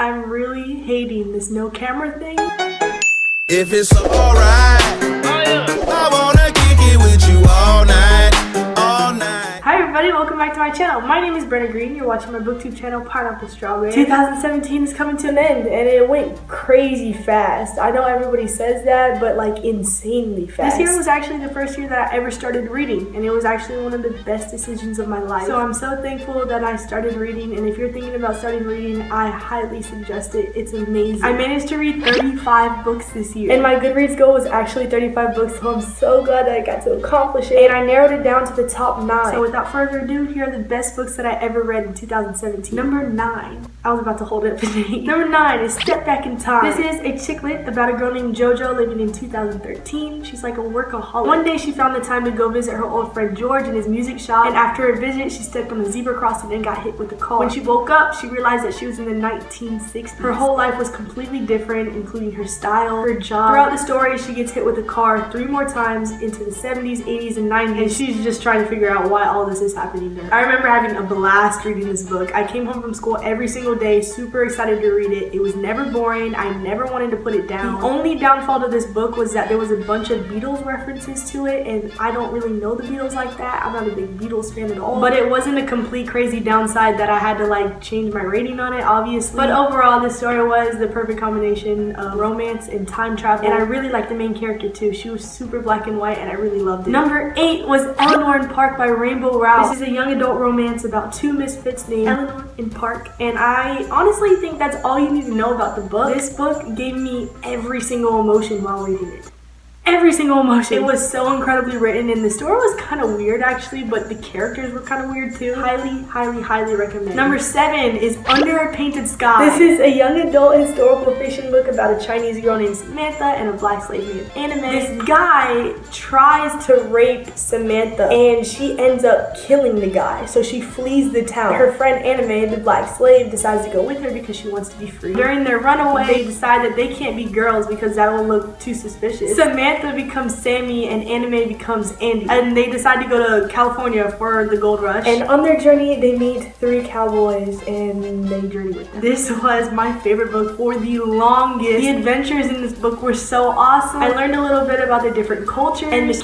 I'm really hating this no camera thing. If it's alright, I wanna kick it with you all night, all night. Hi everybody, welcome back to my channel. My name is Brenna Green. You're watching my booktube channel, PineappleStrawberry. 2017 is coming to an end and it went crazy fast. I know everybody says that, but like insanely fast. This year was actually the first year that I ever started reading, and it was actually one of the best decisions of my life. So I'm so thankful that I started reading, and if you're thinking about starting reading, I highly suggest it. It's amazing. I managed to read 35 books this year, and my Goodreads goal was actually 35 books, so I'm so glad that I got to accomplish it. And I narrowed it down to the top 9. So without further ado, here are the best books that I ever read in 2017. Number 9. I was about to hold it up today. Number 9 is Step Back in Time. This is a chick lit about a girl named JoJo living in 2013. She's like a workaholic. One day she found the time to go visit her old friend George in his music shop, and after her visit, she stepped on a zebra crossing and got hit with a car. When she woke up, she realized that she was in the 1960s. Her whole life was completely different, including her style, her job. Throughout the story, she gets hit with a car 3 more times into the 70s, 80s, and 90s, and she's just trying to figure out why all this is happening to her. I remember having a blast reading this book. I came home from school every single day, super excited to read it. It was never boring. I never wanted to put it down. The only downfall to this book was that there was a bunch of Beatles references to it, and I don't really know the Beatles like that. I'm not a big Beatles fan at all. But it wasn't a complete crazy downside that I had to like change my rating on it, obviously. But overall, this story was the perfect combination of romance and time travel, and I really liked the main character too. She was super black and white, and I really loved it. Number 8 was Eleanor and Park by Rainbow Rowell. This is a young adult romance about 2 misfits named Eleanor and Park, and I honestly think that's all you need to know about the book. This book gave me every single emotion while reading it. Every single emotion. It was so incredibly written, and the story was kind of weird actually, but the characters were kind of weird too. Highly recommend. Number 7 is Under a Painted Sky. This is a young adult historical fiction book about a Chinese girl named Samantha and a black slave named Anime. This guy tries to rape Samantha, and she ends up killing the guy, so she flees the town. Her friend Anime, the black slave, decides to go with her because she wants to be free. During their runaway, they decide that they can't be girls because that will look too suspicious. Samantha becomes Sammy and Anime becomes Andy, and they decide to go to California for the gold rush, and on their journey they meet 3 cowboys and they journey with them. This was my favorite book for the longest. The adventures in this book were so awesome. I learned a little bit about the different cultures, and the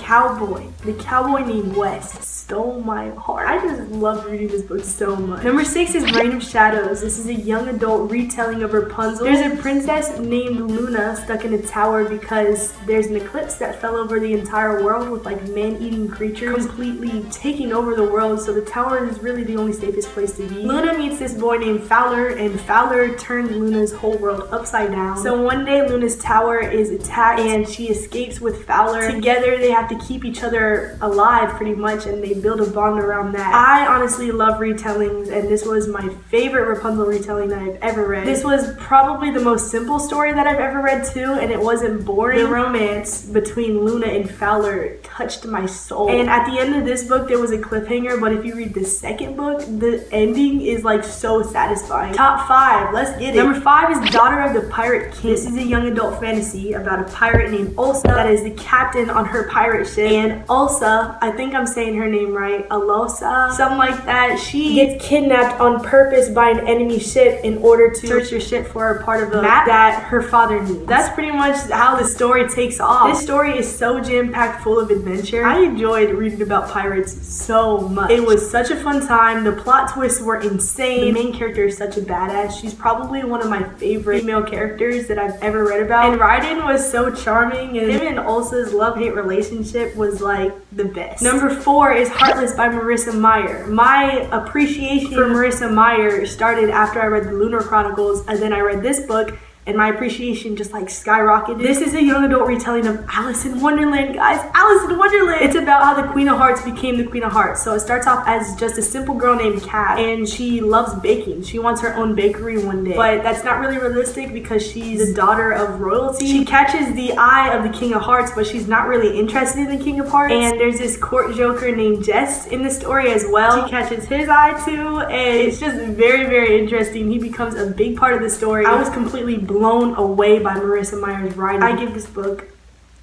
cowboy named West stole my heart. I just loved reading this book so much. Number 6 is Reign of Shadows. This is a young adult retelling of Rapunzel. There's a princess named Luna stuck in a tower because there's an eclipse that fell over the entire world with like man-eating creatures completely taking over the world, so the tower is really the only safest place to be. Luna meets this boy named Fowler, and Fowler turns Luna's whole world upside down. So one day Luna's tower is attacked and she escapes with Fowler. Together they have to keep each other alive pretty much, and they build a bond around that. I honestly love retellings, and this was my favorite Rapunzel retelling that I've ever read. This was probably the most simple story that I've ever read too, and it wasn't boring. The romance between Luna and Fowler touched my soul, and at the end of this book there was a cliffhanger, but if you read the second book, the ending is like so satisfying. Top 5, let's get it. Number 5 is Daughter of the Pirate King. This is a young adult fantasy about a pirate named Ulsa that is the captain on her pirate ship, and Ulsa, I think I'm saying her name right, Alosa, something like that, she gets kidnapped on purpose by an enemy ship in order to search your ship for a part of a map that her father needs. That's pretty much how the story takes off. This story is so jam-packed full of adventure. I enjoyed reading about pirates so much. It was such a fun time. The plot twists were insane. The main character is such a badass. She's probably one of my favorite female characters that I've ever read about. And Raiden was so charming, and him and Ulsa's love-hate relationship was like the best. Number 4 is Heartless by Marissa Meyer. My appreciation for Marissa Meyer started after I read the Lunar Chronicles, and then I read this book, and my appreciation just like skyrocketed. This is a young adult retelling of Alice in Wonderland, guys. Alice in Wonderland! It's about how the Queen of Hearts became the Queen of Hearts. So it starts off as just a simple girl named Kat, and she loves baking. She wants her own bakery one day, but that's not really realistic because she's the daughter of royalty. She catches the eye of the King of Hearts, but she's not really interested in the King of Hearts. And there's this court joker named Jess in the story as well. She catches his eye too, and it's just very interesting. He becomes a big part of the story. I was completely blown away by Marissa Meyer's writing. I give this book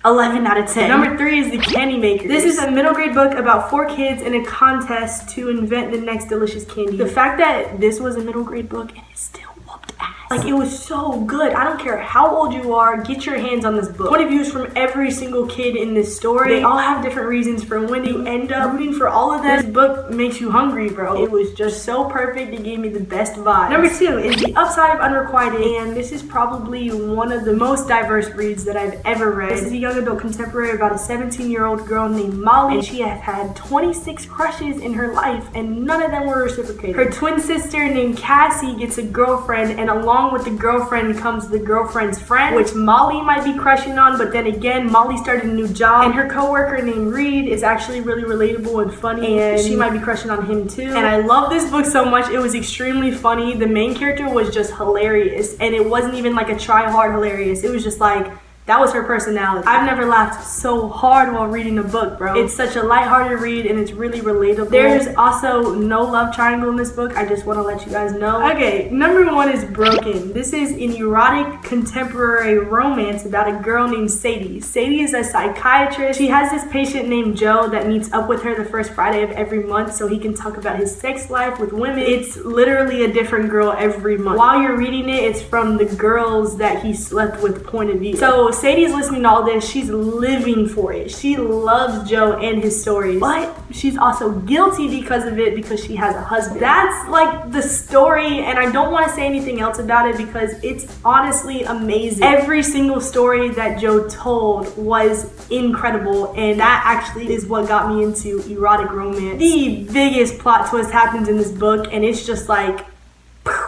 11 out of 10. Number 3 is The Candy Makers. This is a middle grade book about 4 kids in a contest to invent the next delicious candy. The fact that this was a middle grade book and it still whooped ass Like, it was so good. I don't care how old you are, get your hands on this book. Point of views from every single kid in this story. They all have different reasons for when you end up rooting for all of them. This book makes you hungry, bro. It was just so perfect. It gave me the best vibe. Number 2 is The Upside of Unrequited, and this is probably one of the most diverse reads that I've ever read. This is a young adult contemporary about a 17-year-old girl named Molly, and she has had 26 crushes in her life, and none of them were reciprocated. Her twin sister named Cassie gets a girlfriend, and along with the girlfriend comes the girlfriend's friend, which Molly might be crushing on, but then again, Molly started a new job, and her coworker named Reed is actually really relatable and funny, and she might be crushing on him too. And I love this book so much. It was extremely funny. The main character was just hilarious, and it wasn't even like a try-hard hilarious. It was just like, that was her personality. I've never laughed so hard while reading a book, bro. It's such a lighthearted read, and it's really relatable. There's also no love triangle in this book. I just want to let you guys know. Okay, number 1 is Broken. This is an erotic contemporary romance about a girl named Sadie. Sadie is a psychiatrist. She has this patient named Joe that meets up with her the first Friday of every month so he can talk about his sex life with women. It's literally a different girl every month. While you're reading it, it's from the girls that he slept with point of view. So Sadie's listening to all this. She's living for it. She loves Joe and his stories, but she's also guilty because of it because she has a husband. That's like the story, and I don't want to say anything else about it because it's honestly amazing. Every single story that Joe told was incredible, and that actually is what got me into erotic romance. The biggest plot twist happens in this book, and it's just like,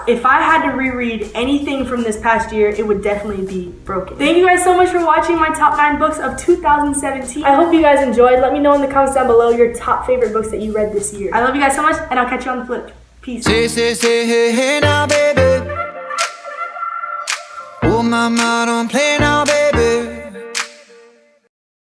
if I had to reread anything from this past year, it would definitely be Broken. Thank you guys so much for watching my top 9 books of 2017. I hope you guys enjoyed. Let me know in the comments down below your top favorite books that you read this year. I love you guys so much, and I'll catch you on the flip. Peace. Say, hey, now, baby. Oh, mama, don't play now, baby.